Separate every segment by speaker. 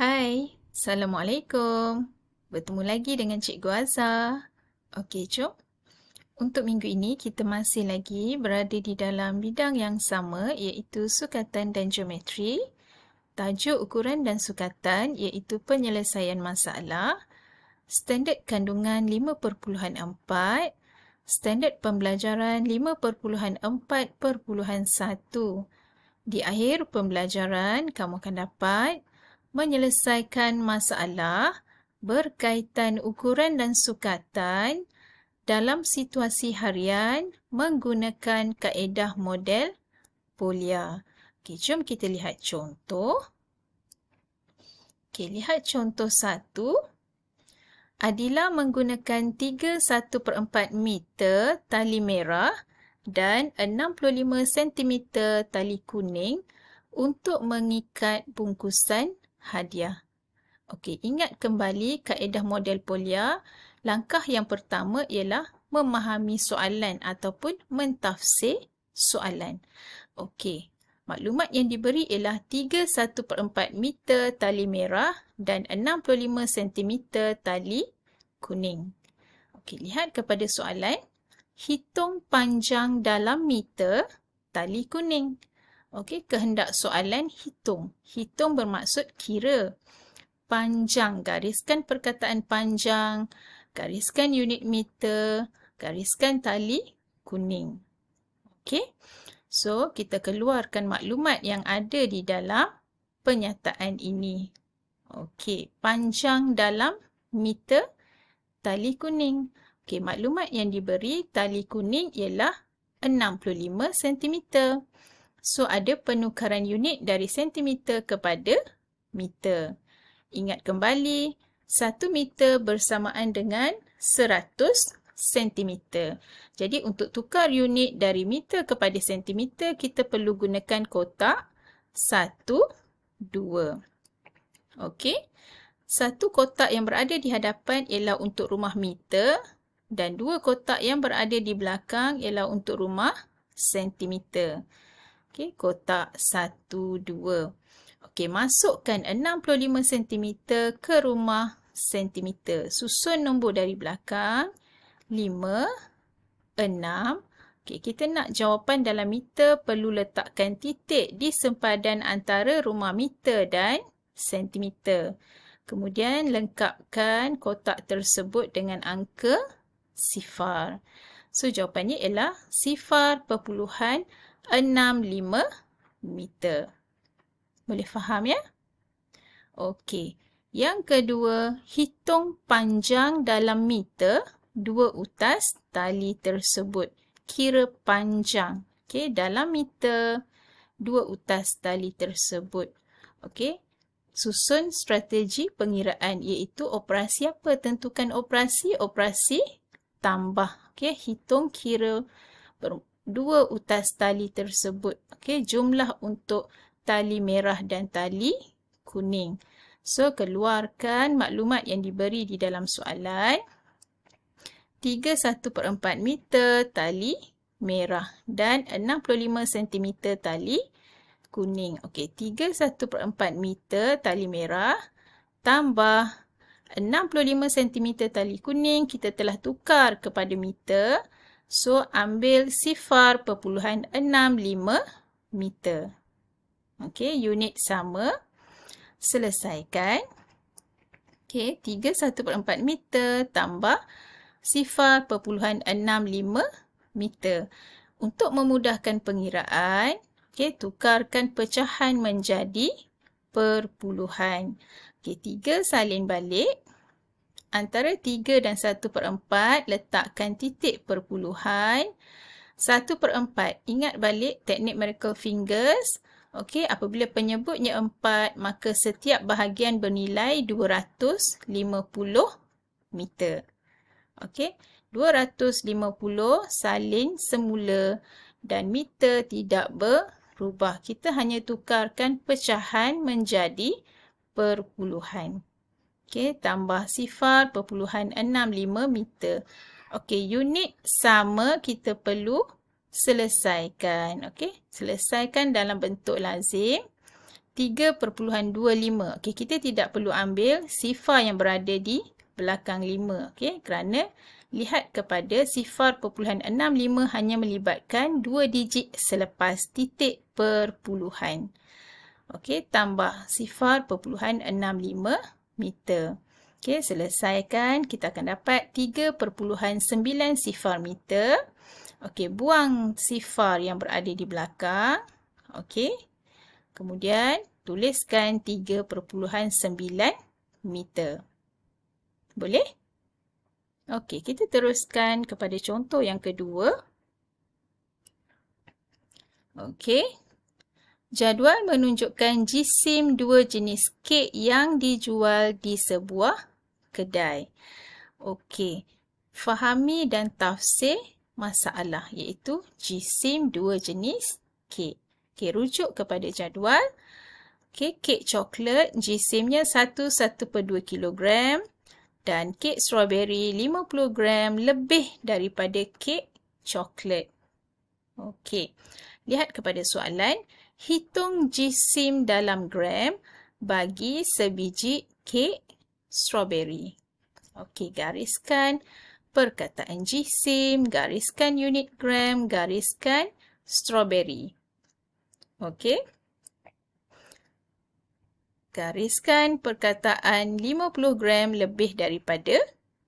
Speaker 1: Hai, Assalamualaikum. Bertemu lagi dengan Cikgu Azhar. Okey, jom. Untuk minggu ini, kita masih lagi berada di dalam bidang yang sama iaitu sukatan dan geometri. Tajuk ukuran dan sukatan iaitu penyelesaian masalah. Standard kandungan 5.4. Standard pembelajaran 5.4.1. Di akhir pembelajaran, kamu akan dapat menyelesaikan masalah berkaitan ukuran dan sukatan dalam situasi harian menggunakan kaedah model Polya. Okey, jom kita lihat contoh. Okey, lihat contoh 1. Adila menggunakan 3/1/4 meter tali merah dan 65 cm tali kuning untuk mengikat bungkusan hadiah. Okey, ingat kembali kaedah model Polya. Langkah yang pertama ialah memahami soalan ataupun mentafsir soalan. Okey, maklumat yang diberi ialah 3/1/4 meter tali merah dan 65 cm tali kuning. Okey, lihat kepada soalan. Hitung panjang dalam meter tali kuning. Okey, kehendak soalan hitung. Hitung bermaksud kira. Panjang, gariskan perkataan panjang, gariskan unit meter, gariskan tali kuning. Okey, so kita keluarkan maklumat yang ada di dalam penyataan ini. Okey, panjang dalam meter tali kuning. Okey, maklumat yang diberi tali kuning ialah 65 cm. So, ada penukaran unit dari sentimeter kepada meter. Ingat kembali, 1 meter bersamaan dengan 100 sentimeter. Jadi, untuk tukar unit dari meter kepada sentimeter, kita perlu gunakan kotak 1, 2. Okey. Satu kotak yang berada di hadapan ialah untuk rumah meter dan dua kotak yang berada di belakang ialah untuk rumah sentimeter. Okey, kotak 1, 2. Okey, masukkan 65 cm ke rumah sentimeter. Susun nombor dari belakang. 5, 6. Okey, kita nak jawapan dalam meter, perlu letakkan titik di sempadan antara rumah meter dan sentimeter. Kemudian lengkapkan kotak tersebut dengan angka sifar. So, jawapannya ialah 0.65 meter. Boleh faham ya? Okey. Yang kedua, hitung panjang dalam meter 2 utas tali tersebut. Kira panjang. Okey, dalam meter 2 utas tali tersebut. Okey. Susun strategi pengiraan iaitu operasi apa? Tentukan operasi. Operasi tambah. Okey, hitung kira 2 utas tali tersebut. Okey, jumlah untuk tali merah dan tali kuning. So, keluarkan maklumat yang diberi di dalam soalan. 3/1/4 meter tali merah dan 65 cm tali kuning. Okey, 3/1/4 meter tali merah tambah 65 cm tali kuning. Kita telah tukar kepada meter. So, ambil 0.65 meter. Okey, unit sama. Selesaikan. Okey, 3/1/4 meter tambah 0.65 meter. Untuk memudahkan pengiraan, okey, tukarkan pecahan menjadi perpuluhan. Okey, 3 salin balik. Antara 3 dan 1/4 letakkan titik perpuluhan. 1/4. Ingat balik teknik miracle fingers. Okey, apabila penyebutnya 4, maka setiap bahagian bernilai 250 meter. Okey, 250 salin semula dan meter tidak berubah. Kita hanya tukarkan pecahan menjadi perpuluhan. Okey, tambah 0.65 meter. Okey, unit sama kita perlu selesaikan. Okey, selesaikan dalam bentuk lazim. 3.25. Okey, kita tidak perlu ambil sifar yang berada di belakang 5. Okey, kerana lihat kepada sifar .65 hanya melibatkan 2 digit selepas titik perpuluhan. Okey, tambah sifar .65 meter. Okey, selesaikan. Kita akan dapat 3.9 sifar meter. Okey, buang sifar yang berada di belakang. Okey, kemudian tuliskan 3.9 meter. Boleh? Okey, kita teruskan kepada contoh yang kedua. Okey. Jadual menunjukkan jisim dua jenis kek yang dijual di sebuah kedai. Okey, fahami dan tafsir masalah iaitu jisim dua jenis kek. Okey, rujuk kepada jadual. Okey, kek coklat jisimnya 1/2 kilogram dan kek strawberry 50 gram lebih daripada kek coklat. Okey, lihat kepada soalan. Hitung jisim dalam gram bagi sebiji kek strawberry. Okey, gariskan perkataan jisim, gariskan unit gram, gariskan strawberry. Okey. Gariskan perkataan 50 gram lebih daripada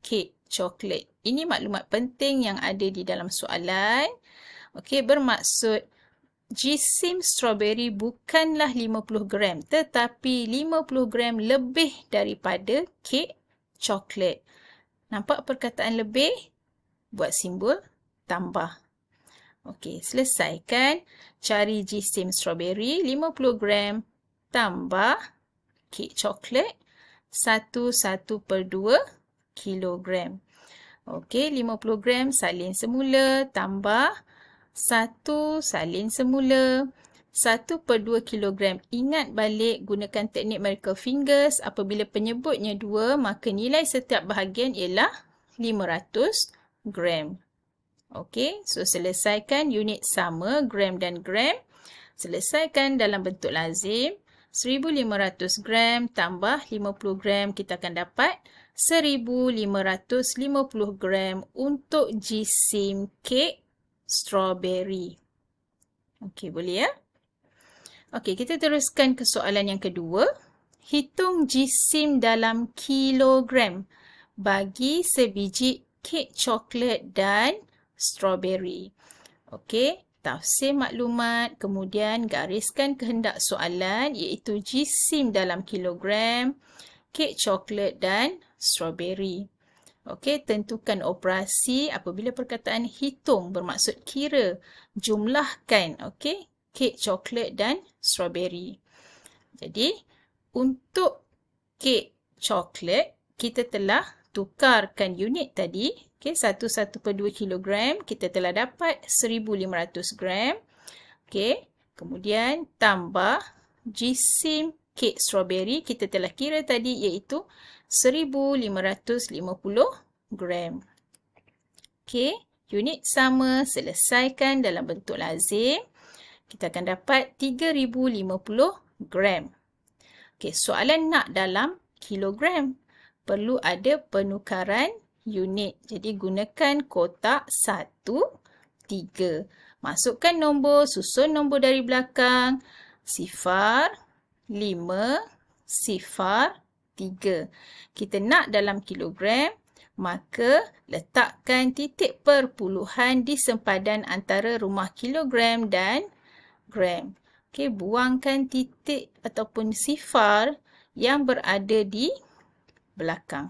Speaker 1: kek coklat. Ini maklumat penting yang ada di dalam soalan. Okey, bermaksud jisim strawberry bukanlah 50 gram tetapi 50 gram lebih daripada kek coklat. Nampak perkataan lebih? Buat simbol tambah. Okey, selesaikan. Cari jisim strawberry 50 gram tambah kek coklat 1/2 kilogram. Okey, 50 gram salin semula tambah 1 salin semula 1/2 kilogram. Ingat balik gunakan teknik miracle fingers. Apabila penyebutnya 2, maka nilai setiap bahagian ialah 500 gram. Okey, so selesaikan unit sama gram dan gram. Selesaikan dalam bentuk lazim. 1500 gram tambah 50 gram kita akan dapat 1550 gram untuk jisim kek strawberry. Okey, boleh ya? Okey, kita teruskan ke soalan yang kedua. Hitung jisim dalam kilogram bagi sebiji kek coklat dan strawberry. Okey, tafsir maklumat, kemudian gariskan kehendak soalan iaitu jisim dalam kilogram, kek coklat dan strawberry. Okey, tentukan operasi apabila perkataan hitung bermaksud kira, jumlahkan, okey, kek coklat dan strawberry. Jadi, untuk kek coklat, kita telah tukarkan unit tadi, okey, 1/2 kilogram, kita telah dapat 1500 gram. Okey, kemudian tambah jisim kek strawberry, kita telah kira tadi iaitu 1550 gram. Okey, unit sama, selesaikan dalam bentuk lazim. Kita akan dapat 3050 gram. Okey, soalan nak dalam kilogram. Perlu ada penukaran unit. Jadi gunakan kotak 1, 3. Masukkan nombor, susun nombor dari belakang. Sifar, 5, sifar, 3. Kita nak dalam kilogram, maka letakkan titik perpuluhan di sempadan antara rumah kilogram dan gram. Okey, buangkan titik ataupun sifar yang berada di belakang.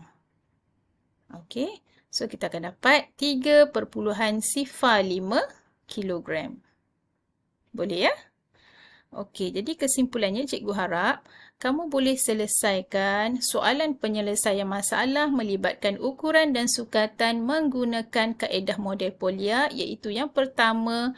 Speaker 1: Okey, so kita akan dapat 3.05 kilogram. Boleh ya? Okey, jadi kesimpulannya cikgu harap kamu boleh selesaikan soalan penyelesaian masalah melibatkan ukuran dan sukatan menggunakan kaedah model Polya, iaitu yang pertama,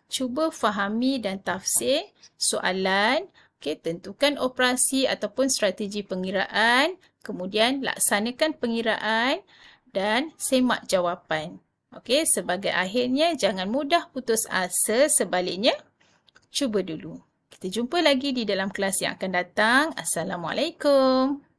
Speaker 1: cuba fahami dan tafsir soalan. Okey, tentukan operasi ataupun strategi pengiraan, kemudian laksanakan pengiraan dan semak jawapan. Okey, sebagai akhirnya jangan mudah putus asa, sebaliknya cuba dulu. Kita jumpa lagi di dalam kelas yang akan datang. Assalamualaikum.